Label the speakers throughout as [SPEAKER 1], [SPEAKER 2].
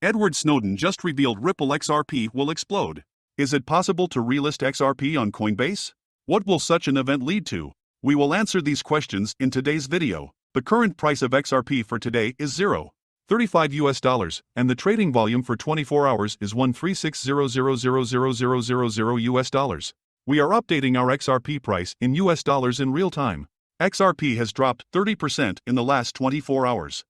[SPEAKER 1] Edward Snowden just revealed Ripple XRP will explode. Is it possible to relist XRP on Coinbase? What will such an event lead to? We will answer these questions in today's video. The current price of XRP for today is $0.35 and the trading volume for 24 hours is $136,000,000 We are updating our XRP price in US dollars in real time. XRP has dropped 30% in the last 24 hours.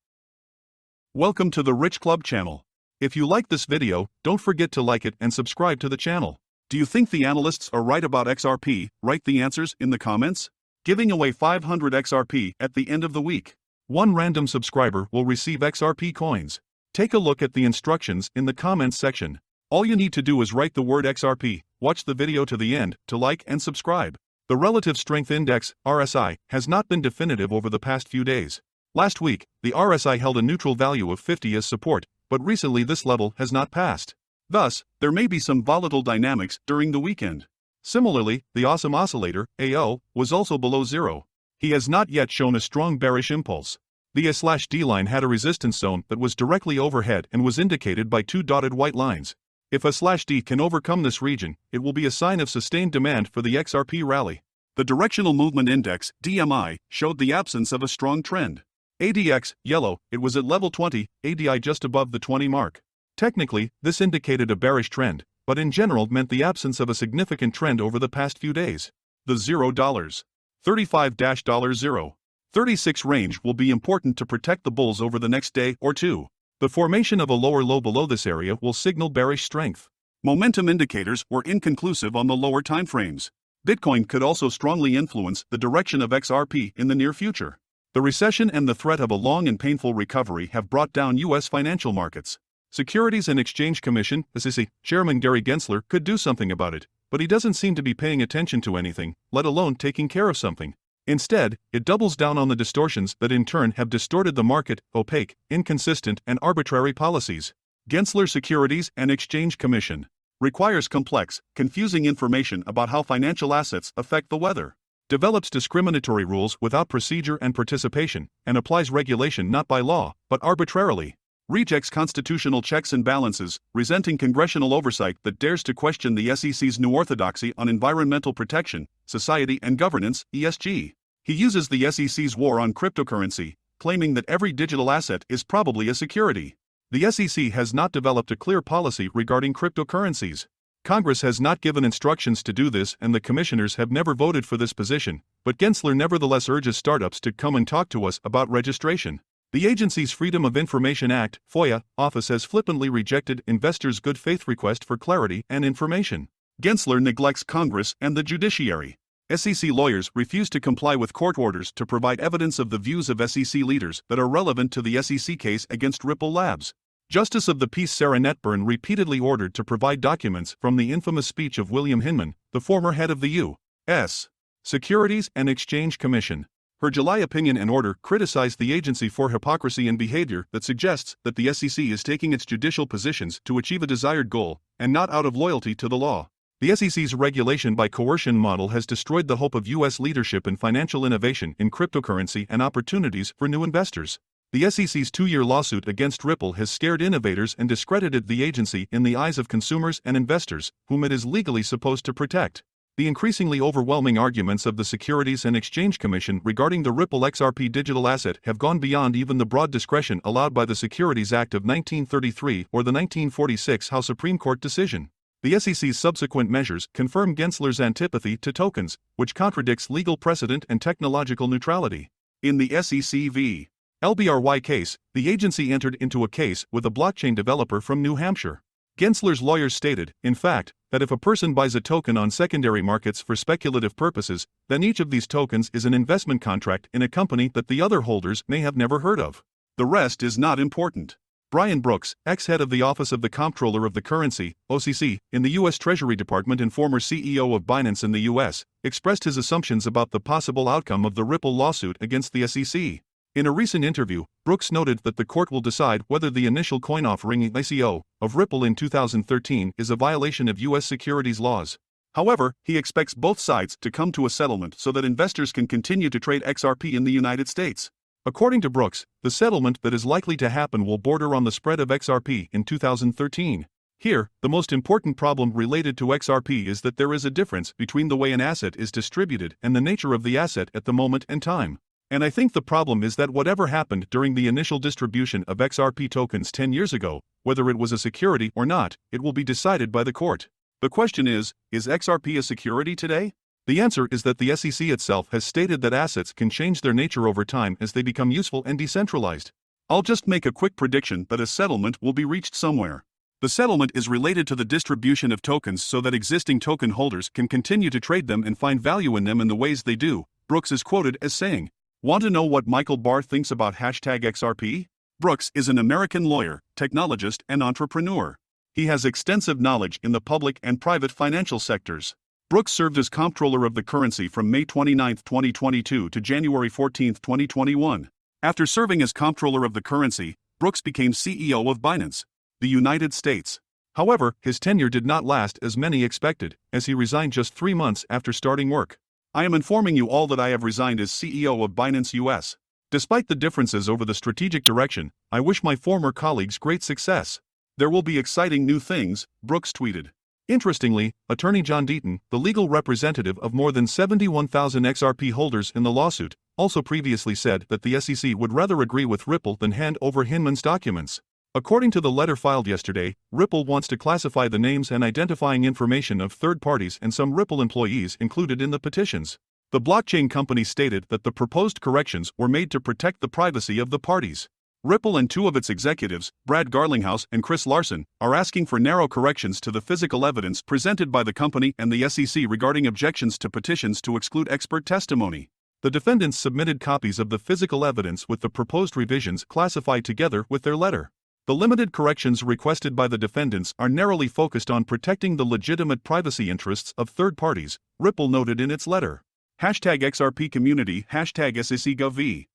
[SPEAKER 1] Welcome to the Rich Club channel. If you like this video, don't forget to like it and subscribe to the channel. Do you think the analysts are right about XRP? Write the answers in the comments. Giving away 500 XRP at the end of the week. One random subscriber will receive XRP coins. Take a look at the instructions in the comments section. All you need to do is write the word XRP, watch the video to the end to like and subscribe. The Relative Strength Index, RSI, has not been definitive over the past few days. Last week, the RSI held a neutral value of 50 as support, but recently this level has not passed. Thus, there may be some volatile dynamics during the weekend. Similarly, the Awesome Oscillator, AO, was also below zero. He has not yet shown a strong bearish impulse. The A/D line had a resistance zone that was directly overhead and was indicated by two dotted white lines. If A/D can overcome this region, it will be a sign of sustained demand for the XRP rally. The Directional Movement Index, DMI, showed the absence of a strong trend. ADX, yellow, it was at level 20, ADI just above the 20 mark. Technically, this indicated a bearish trend, but in general meant the absence of a significant trend over the past few days. The $0.35-$0.36 range will be important to protect the bulls over the next day or two. The formation of a lower low below this area will signal bearish strength. Momentum indicators were inconclusive on the lower timeframes. Bitcoin could also strongly influence the direction of XRP in the near future. The recession and the threat of a long and painful recovery have brought down U.S. financial markets. Securities and Exchange Commission, SEC, Chairman Gary Gensler could do something about it, but he doesn't seem to be paying attention to anything, let alone taking care of something. Instead, it doubles down on the distortions that in turn have distorted the market, opaque, inconsistent, and arbitrary policies. Gensler Securities and Exchange Commission requires complex, confusing information about how financial assets affect the weather. Develops discriminatory rules without procedure and participation, and applies regulation not by law, but arbitrarily. Rejects constitutional checks and balances, resenting congressional oversight that dares to question the SEC's new orthodoxy on environmental protection, society and governance, ESG. He uses the SEC's war on cryptocurrency, claiming that every digital asset is probably a security. The SEC has not developed a clear policy regarding cryptocurrencies. Congress has not given instructions to do this and the commissioners have never voted for this position, but Gensler nevertheless urges startups to come and talk to us about registration. The agency's Freedom of Information Act, FOIA, office has flippantly rejected investors' good faith request for clarity and information. Gensler neglects Congress and the judiciary. SEC lawyers refuse to comply with court orders to provide evidence of the views of SEC leaders that are relevant to the SEC case against Ripple Labs. Justice of the Peace Sarah Netburn repeatedly ordered to provide documents from the infamous speech of William Hinman, the former head of the U.S. Securities and Exchange Commission. Her July opinion and order criticized the agency for hypocrisy and behavior that suggests that the SEC is taking its judicial positions to achieve a desired goal, and not out of loyalty to the law. The SEC's regulation by coercion model has destroyed the hope of U.S. leadership in financial innovation in cryptocurrency and opportunities for new investors. The SEC's two-year lawsuit against Ripple has scared innovators and discredited the agency in the eyes of consumers and investors, whom it is legally supposed to protect. The increasingly overwhelming arguments of the Securities and Exchange Commission regarding the Ripple XRP digital asset have gone beyond even the broad discretion allowed by the Securities Act of 1933 or the 1946 House Supreme Court decision. The SEC's subsequent measures confirm Gensler's antipathy to tokens, which contradicts legal precedent and technological neutrality. In the SEC v. LBRY case, the agency entered into a case with a blockchain developer from New Hampshire. Gensler's lawyers stated, in fact, that if a person buys a token on secondary markets for speculative purposes, then each of these tokens is an investment contract in a company that the other holders may have never heard of. The rest is not important. Brian Brooks, ex-head of the Office of the Comptroller of the Currency, OCC, in the U.S. Treasury Department and former CEO of Binance in the U.S., expressed his assumptions about the possible outcome of the Ripple lawsuit against the SEC. In a recent interview, Brooks noted that the court will decide whether the initial coin offering ICO of Ripple in 2013 is a violation of U.S. securities laws. However, he expects both sides to come to a settlement so that investors can continue to trade XRP in the United States. According to Brooks, the settlement that is likely to happen will border on the spread of XRP in 2013. Here, the most important problem related to XRP is that there is a difference between the way an asset is distributed and the nature of the asset at the moment and time. And I think the problem is that whatever happened during the initial distribution of XRP tokens 10 years ago, whether it was a security or not, it will be decided by the court. The question is XRP a security today? The answer is that the SEC itself has stated that assets can change their nature over time as they become useful and decentralized. I'll just make a quick prediction that a settlement will be reached somewhere. The settlement is related to the distribution of tokens so that existing token holders can continue to trade them and find value in them in the ways they do. Brooks is quoted as saying, "Want to know what Michael Barr thinks about #XRP? Brooks is an American lawyer, technologist, and entrepreneur. He has extensive knowledge in the public and private financial sectors. Brooks served as comptroller of the currency from May 29, 2022 to January 14, 2021. After serving as comptroller of the currency, Brooks became CEO of Binance, the United States. However, his tenure did not last as many expected, as he resigned just 3 months after starting work. I am informing you all that I have resigned as CEO of Binance US. Despite the differences over the strategic direction, I wish my former colleagues great success. There will be exciting new things," Brooks tweeted. Interestingly, attorney John Deaton, the legal representative of more than 71,000 XRP holders in the lawsuit, also previously said that the SEC would rather agree with Ripple than hand over Hinman's documents. According to the letter filed yesterday, Ripple wants to classify the names and identifying information of third parties and some Ripple employees included in the petitions. The blockchain company stated that the proposed corrections were made to protect the privacy of the parties. Ripple and 2 of its executives, Brad Garlinghouse and Chris Larson, are asking for narrow corrections to the physical evidence presented by the company and the SEC regarding objections to petitions to exclude expert testimony. The defendants submitted copies of the physical evidence with the proposed revisions classified together with their letter. The limited corrections requested by the defendants are narrowly focused on protecting the legitimate privacy interests of third parties, Ripple noted in its letter. #XRP community #SECGov.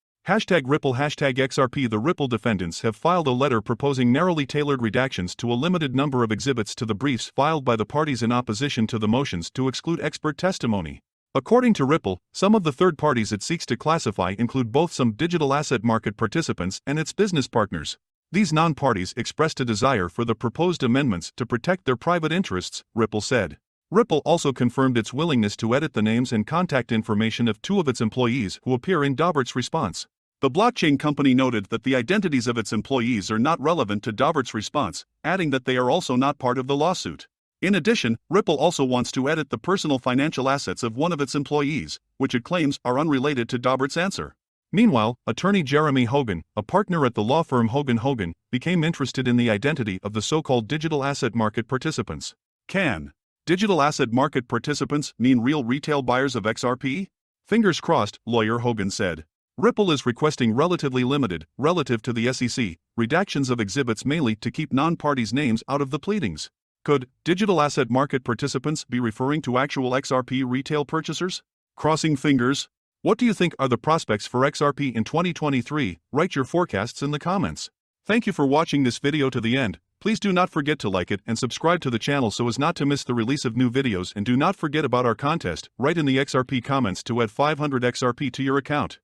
[SPEAKER 1] #Ripple #XRP. The Ripple defendants have filed a letter proposing narrowly tailored redactions to a limited number of exhibits to the briefs filed by the parties in opposition to the motions to exclude expert testimony. According to Ripple, some of the third parties it seeks to classify include both some digital asset market participants and its business partners. These non-parties expressed a desire for the proposed amendments to protect their private interests, Ripple said. Ripple also confirmed its willingness to edit the names and contact information of 2 of its employees who appear in Daubert's response. The blockchain company noted that the identities of its employees are not relevant to Daubert's response, adding that they are also not part of the lawsuit. In addition, Ripple also wants to edit the personal financial assets of 1 of its employees, which it claims are unrelated to Daubert's answer. Meanwhile, attorney Jeremy Hogan, a partner at the law firm Hogan, became interested in the identity of the so-called digital asset market participants. Can digital asset market participants mean real retail buyers of XRP? Fingers crossed, lawyer Hogan said. Ripple is requesting relatively limited, relative to the SEC, redactions of exhibits mainly to keep non-parties' names out of the pleadings. Could digital asset market participants be referring to actual XRP retail purchasers? Crossing fingers. What do you think are the prospects for XRP in 2023? Write your forecasts in the comments. Thank you for watching this video to the end. Please do not forget to like it and subscribe to the channel so as not to miss the release of new videos, and do not forget about our contest. Write in the XRP comments to add 500 XRP to your account.